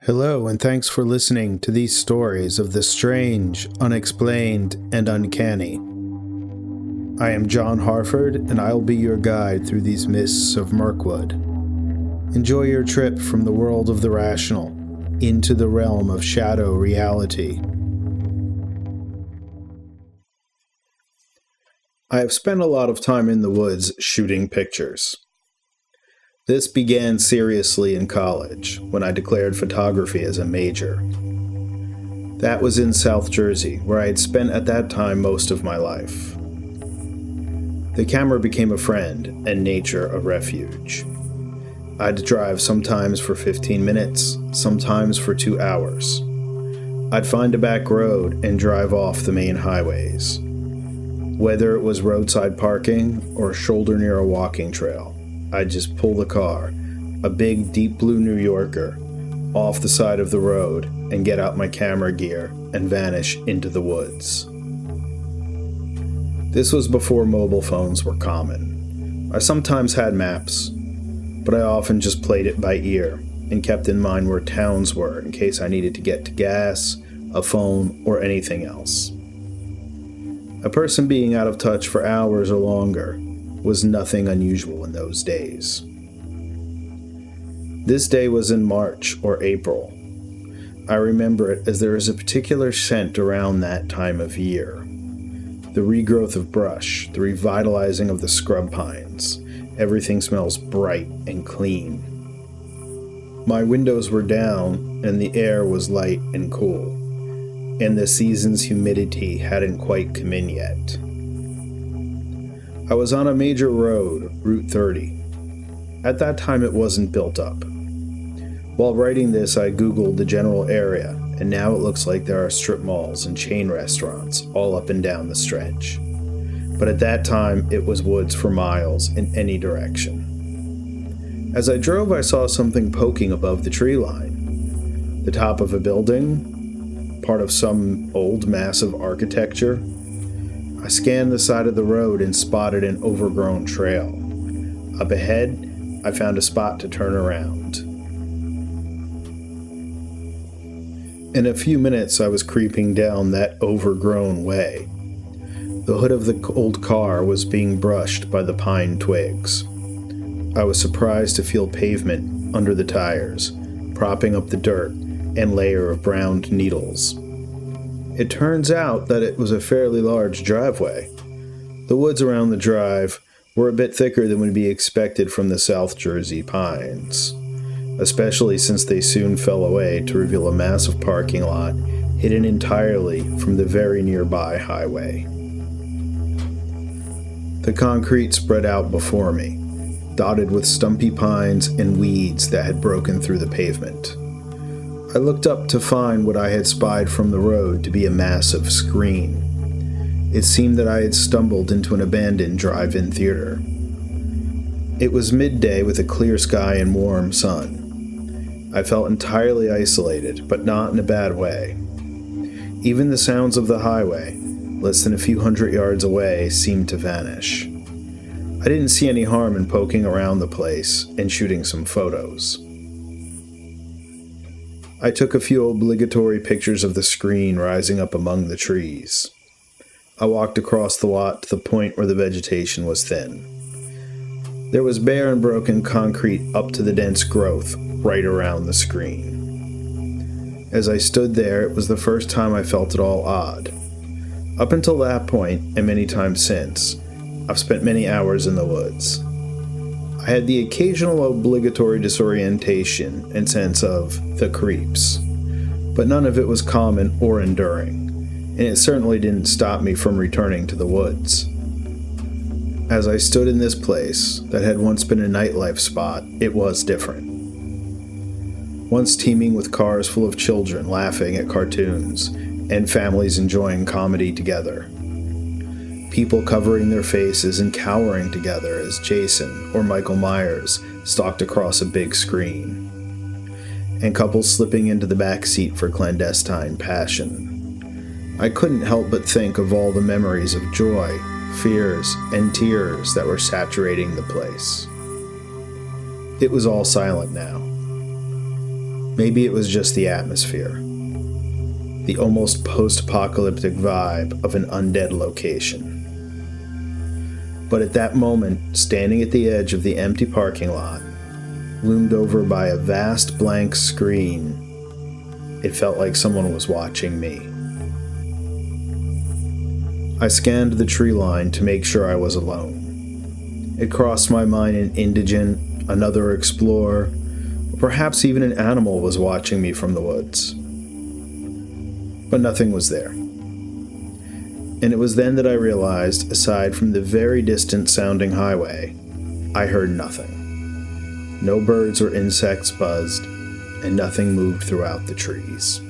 Hello, and thanks for listening to these stories of the strange, unexplained, and uncanny. I am John Harford, and I'll be your guide through these mists of Mirkwood. Enjoy your trip from the world of the rational into the realm of shadow reality. I have spent a lot of time in the woods shooting pictures. This began seriously in college, when I declared photography as a major. That was in South Jersey, where I had spent at that time most of my life. The camera became a friend, and nature a refuge. I'd drive sometimes for 15 minutes, sometimes for 2 hours. I'd find a back road and drive off the main highways. Whether it was roadside parking or a shoulder near a walking trail, I'd just pull the car, a big deep blue New Yorker, off the side of the road and get out my camera gear and vanish into the woods. This was before mobile phones were common. I sometimes had maps, but I often just played it by ear and kept in mind where towns were in case I needed to get to gas, a phone, or anything else. A person being out of touch for hours or longer was nothing unusual in those days. This day was in March or April. I remember it as there is a particular scent around that time of year. The regrowth of brush, the revitalizing of the scrub pines. Everything smells bright and clean. My windows were down and the air was light and cool, and the season's humidity hadn't quite come in yet. I was on a major road, Route 30. At that time it wasn't built up. While writing this, I googled the general area, and now it looks like there are strip malls and chain restaurants all up and down the stretch. But at that time, it was woods for miles in any direction. As I drove, I saw something poking above the tree line. The top of a building? Part of some old massive architecture? I scanned the side of the road and spotted an overgrown trail. Up ahead, I found a spot to turn around. In a few minutes, I was creeping down that overgrown way. The hood of the old car was being brushed by the pine twigs. I was surprised to feel pavement under the tires, propping up the dirt and layer of browned needles. It turns out that it was a fairly large driveway. The woods around the drive were a bit thicker than would be expected from the South Jersey pines, especially since they soon fell away to reveal a massive parking lot hidden entirely from the very nearby highway. The concrete spread out before me, dotted with stumpy pines and weeds that had broken through the pavement. I looked up to find what I had spied from the road to be a massive screen. It seemed that I had stumbled into an abandoned drive-in theater. It was midday with a clear sky and warm sun. I felt entirely isolated, but not in a bad way. Even the sounds of the highway, less than a few hundred yards away, seemed to vanish. I didn't see any harm in poking around the place and shooting some photos. I took a few obligatory pictures of the screen rising up among the trees. I walked across the lot to the point where the vegetation was thin. There was bare and broken concrete up to the dense growth right around the screen. As I stood there, it was the first time I felt at all odd. Up until that point, and many times since, I've spent many hours in the woods. I had the occasional obligatory disorientation and sense of the creeps, but none of it was common or enduring, and it certainly didn't stop me from returning to the woods. As I stood in this place that had once been a nightlife spot, it was different. Once teeming with cars full of children laughing at cartoons and families enjoying comedy together. People covering their faces and cowering together as Jason or Michael Myers stalked across a big screen. And couples slipping into the back seat for clandestine passion. I couldn't help but think of all the memories of joy, fears, and tears that were saturating the place. It was all silent now. Maybe it was just the atmosphere, the almost post-apocalyptic vibe of an undead location. But at that moment, standing at the edge of the empty parking lot, loomed over by a vast blank screen, it felt like someone was watching me. I scanned the tree line to make sure I was alone. It crossed my mind an indigent, another explorer, or perhaps even an animal was watching me from the woods. But nothing was there. And it was then that I realized, aside from the very distant sounding highway, I heard nothing. No birds or insects buzzed, and nothing moved throughout the trees.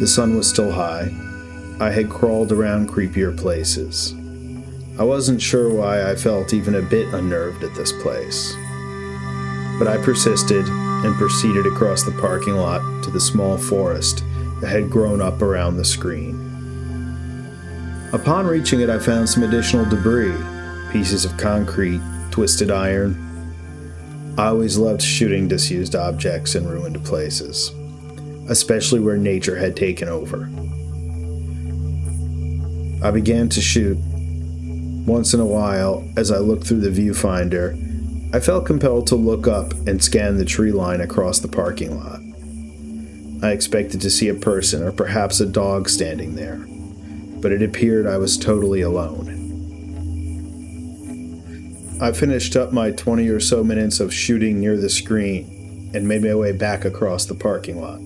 The sun was still high. I had crawled around creepier places. I wasn't sure why I felt even a bit unnerved at this place. But I persisted and proceeded across the parking lot to the small forest that had grown up around the screen. Upon reaching it, I found some additional debris, pieces of concrete, twisted iron. I always loved shooting disused objects in ruined places, especially where nature had taken over. I began to shoot. Once in a while, as I looked through the viewfinder, I felt compelled to look up and scan the tree line across the parking lot. I expected to see a person or perhaps a dog standing there, but it appeared I was totally alone. I finished up my 20 or so minutes of shooting near the screen and made my way back across the parking lot.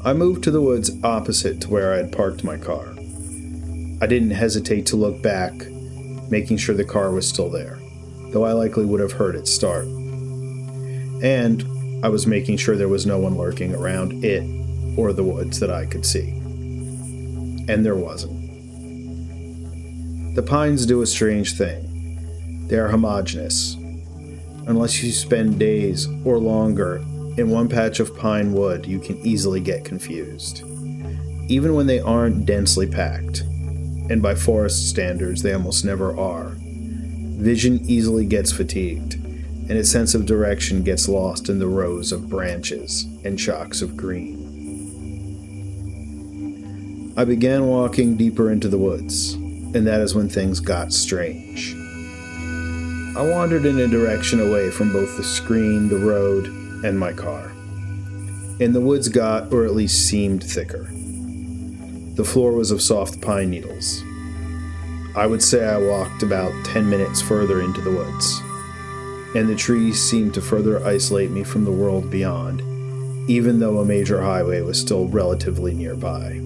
I moved to the woods opposite to where I had parked my car. I didn't hesitate to look back, making sure the car was still there, though I likely would have heard it start. And I was making sure there was no one lurking around it or the woods that I could see. And there wasn't. The pines do a strange thing. They are homogeneous. Unless you spend days or longer in one patch of pine wood, you can easily get confused. Even when they aren't densely packed, and by forest standards they almost never are, vision easily gets fatigued, and a sense of direction gets lost in the rows of branches and shocks of green. I began walking deeper into the woods, and that is when things got strange. I wandered in a direction away from both the screen, the road, and my car. And the woods got, or at least seemed, thicker. The floor was of soft pine needles. I would say I walked about 10 minutes further into the woods, and the trees seemed to further isolate me from the world beyond, even though a major highway was still relatively nearby.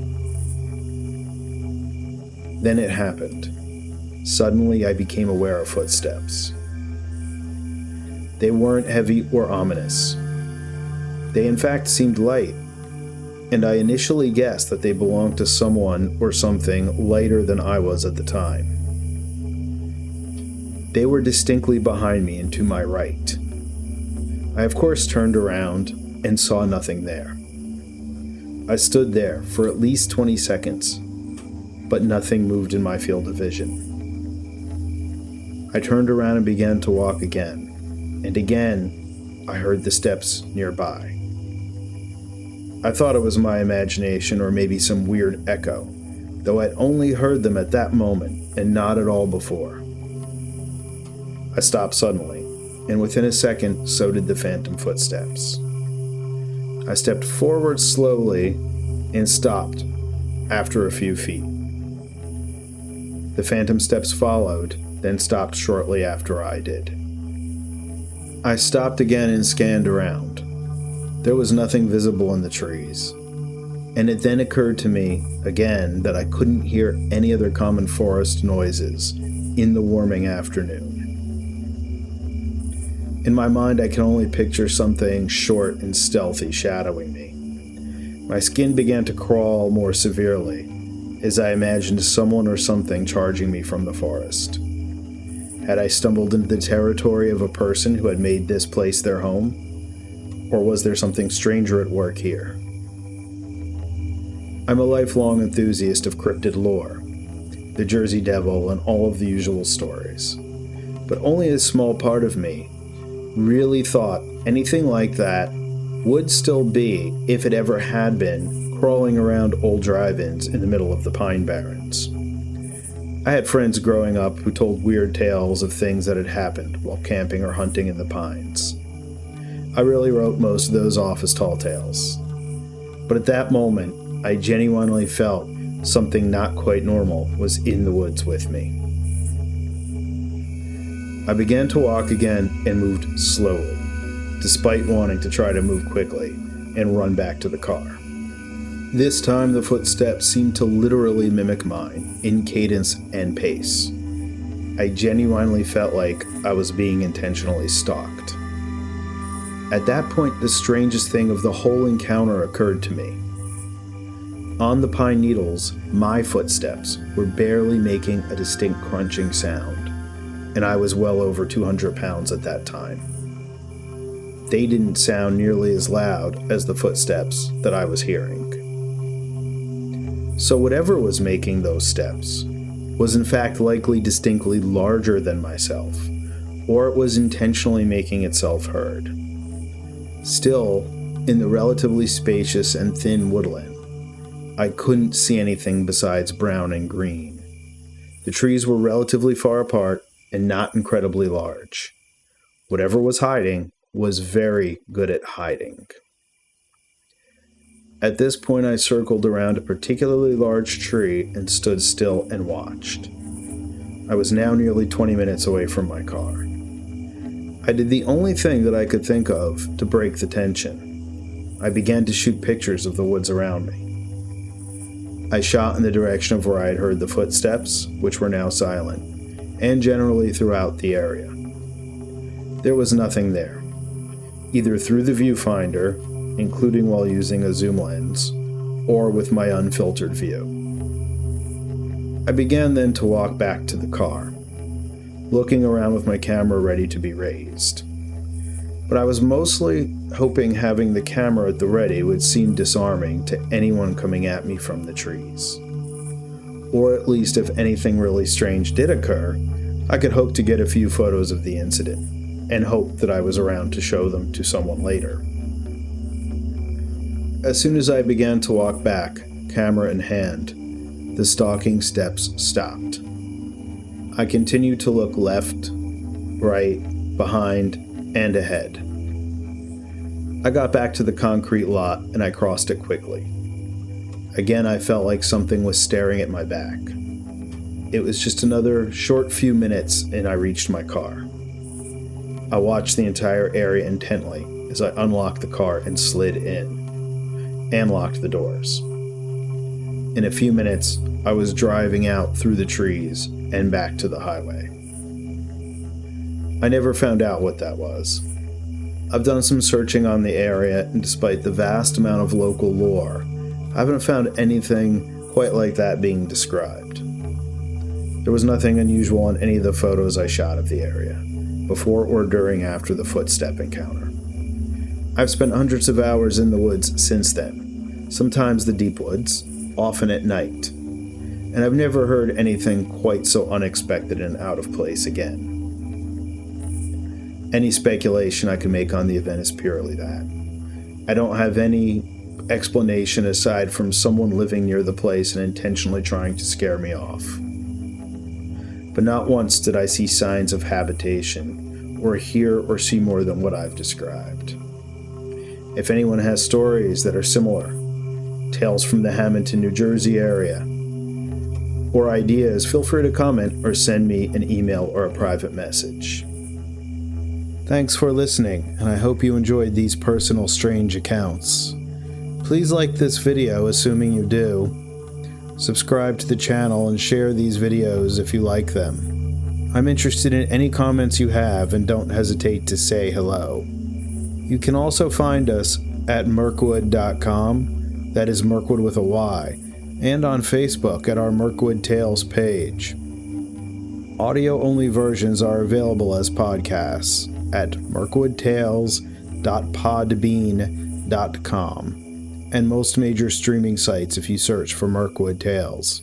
Then it happened. Suddenly I became aware of footsteps. They weren't heavy or ominous. They in fact seemed light, and I initially guessed that they belonged to someone or something lighter than I was at the time. They were distinctly behind me and to my right. I of course turned around and saw nothing there. I stood there for at least 20 seconds, but nothing moved in my field of vision. I turned around and began to walk again, and again I heard the steps nearby. I thought it was my imagination or maybe some weird echo, though I'd only heard them at that moment and not at all before. I stopped suddenly, and within a second, so did the phantom footsteps. I stepped forward slowly and stopped after a few feet. The phantom steps followed, then stopped shortly after I did. I stopped again and scanned around. There was nothing visible in the trees, and it then occurred to me again that I couldn't hear any other common forest noises in the warming afternoon. In my mind, I can only picture something short and stealthy shadowing me. My skin began to crawl more severely as I imagined someone or something charging me from the forest. Had I stumbled into the territory of a person who had made this place their home? Or was there something stranger at work here? I'm a lifelong enthusiast of cryptid lore, the Jersey Devil, and all of the usual stories. But only a small part of me really thought anything like that would still be, if it ever had been, crawling around old drive-ins in the middle of the Pine Barrens. I had friends growing up who told weird tales of things that had happened while camping or hunting in the pines. I really wrote most of those off as tall tales. But at that moment, I genuinely felt something not quite normal was in the woods with me. I began to walk again and moved slowly, despite wanting to try to move quickly and run back to the car. This time the footsteps seemed to literally mimic mine in cadence and pace. I genuinely felt like I was being intentionally stalked. At that point, the strangest thing of the whole encounter occurred to me. On the pine needles, my footsteps were barely making a distinct crunching sound, and I was well over 200 pounds at that time. They didn't sound nearly as loud as the footsteps that I was hearing. So whatever was making those steps was in fact likely distinctly larger than myself, or it was intentionally making itself heard. Still, in the relatively spacious and thin woodland, I couldn't see anything besides brown and green. The trees were relatively far apart and not incredibly large. Whatever was hiding was very good at hiding. At this point, I circled around a particularly large tree and stood still and watched. I was now nearly 20 minutes away from my car. I did the only thing that I could think of to break the tension. I began to shoot pictures of the woods around me. I shot in the direction of where I had heard the footsteps, which were now silent, and generally throughout the area. There was nothing there, either through the viewfinder, including while using a zoom lens, or with my unfiltered view. I began then to walk back to the car, looking around with my camera ready to be raised. But I was mostly hoping having the camera at the ready would seem disarming to anyone coming at me from the trees. Or at least if anything really strange did occur, I could hope to get a few photos of the incident, and hope that I was around to show them to someone later. As soon as I began to walk back, camera in hand, the stalking steps stopped. I continued to look left, right, behind, and ahead. I got back to the concrete lot and I crossed it quickly. Again, I felt like something was staring at my back. It was just another short few minutes and I reached my car. I watched the entire area intently as I unlocked the car and slid in, and locked the doors. In a few minutes, I was driving out through the trees and back to the highway. I never found out what that was. I've done some searching on the area, and despite the vast amount of local lore, I haven't found anything quite like that being described. There was nothing unusual in any of the photos I shot of the area, before or during after the footstep encounter. I've spent hundreds of hours in the woods since then, sometimes the deep woods, often at night, and I've never heard anything quite so unexpected and out of place again. Any speculation I can make on the event is purely that. I don't have any explanation aside from someone living near the place and intentionally trying to scare me off. But not once did I see signs of habitation, or hear or see more than what I've described. If anyone has stories that are similar, tales from the Hamilton, New Jersey area, or ideas, feel free to comment or send me an email or a private message. Thanks for listening, and I hope you enjoyed these personal strange accounts. Please like this video, assuming you do. Subscribe to the channel and share these videos if you like them. I'm interested in any comments you have, and don't hesitate to say hello. You can also find us at mirkwood.com, that is Mirkwood with a Y, and on Facebook at our Mirkwood Tales page. Audio-only versions are available as podcasts at mirkwoodtales.podbean.com, and most major streaming sites if you search for Mirkwood Tales.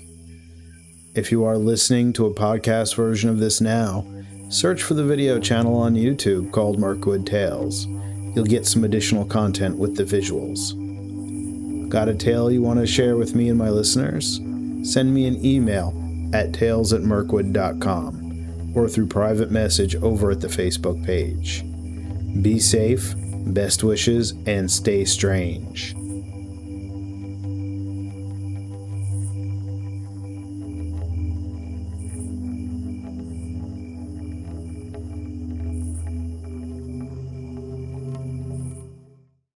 If you are listening to a podcast version of this now, Search for the video channel on YouTube called Mirkwood Tales. You'll get some additional content with the visuals. Got a tale you want to share with me and my listeners? Send me an email at tales@mirkwood.com or through private message over at the Facebook page. Be safe, best wishes, and stay strange.